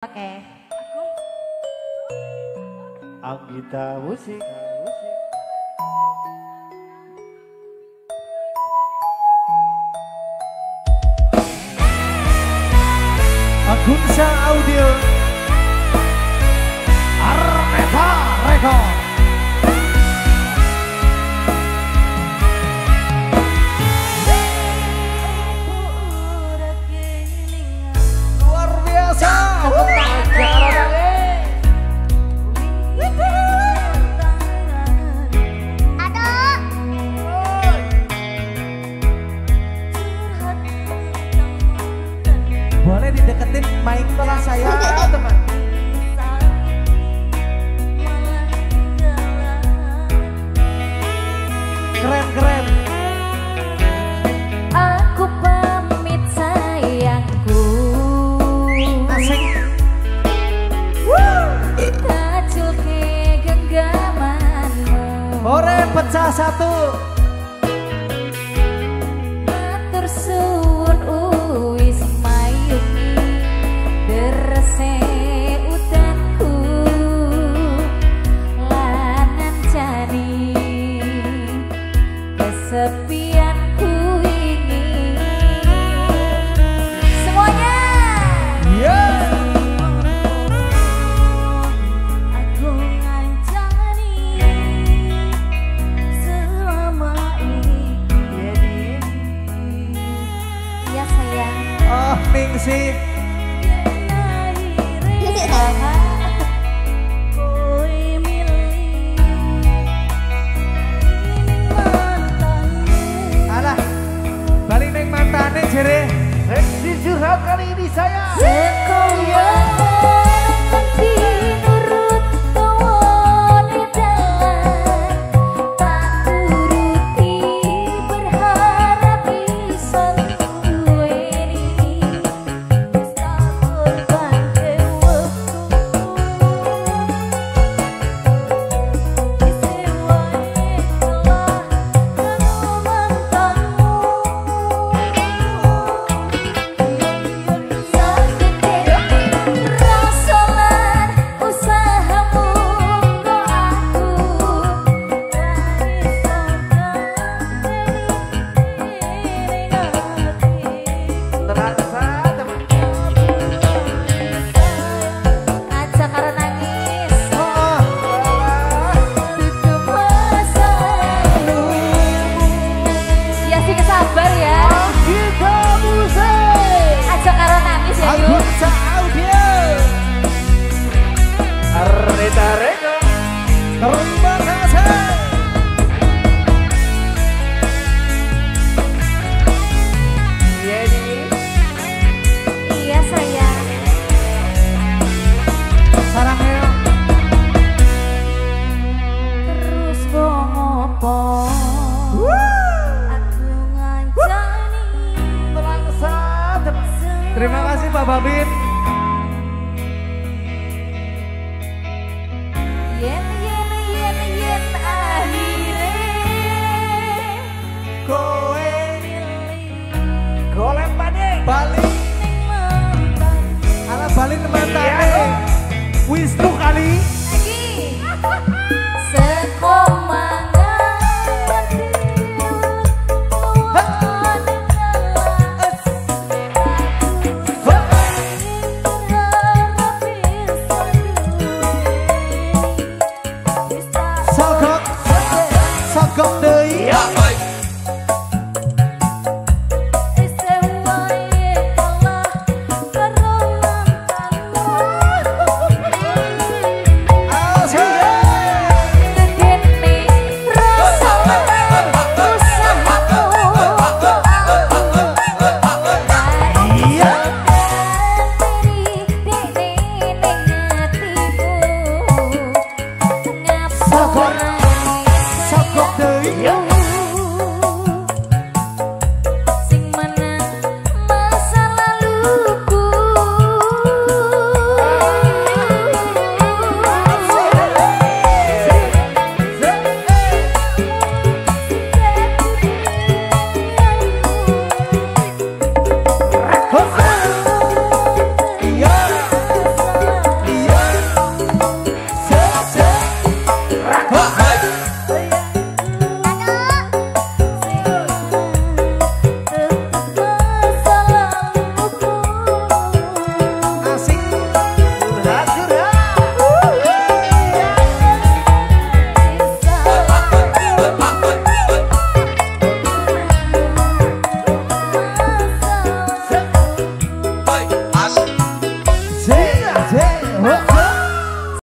Oke. Anggita Musik. Agunsa Audio. Armeta Record. Luar biasa. Boleh dideketin mic-nya saya, teman. Keren. Aku pamit sayangku. Asik. Kacul ke genggamanmu. Ore pecah satu. Matur suwun uwis mayungi derese udanku lan ngancani kesepianku ini. Semuanya. Yeah. Aku ngancani selama ini. Ya sayang. Oh, Ningsih. Alah, balik neng mantane jere. Seksi curhat kali ini saya. Sabar ya. Kita musik. Ajak karo nangis ya yuk. Agunsa Audio. Armeta Record. Terima kasih. Iya sayang. Sarangnya. Terus ngopo. Terima kasih Pak Babin. Yen akhire Kowe golek maneh Bali. Ala Bali mantane. Wisnu kali. lagi sekomangan Sogok deui. Sogok deui.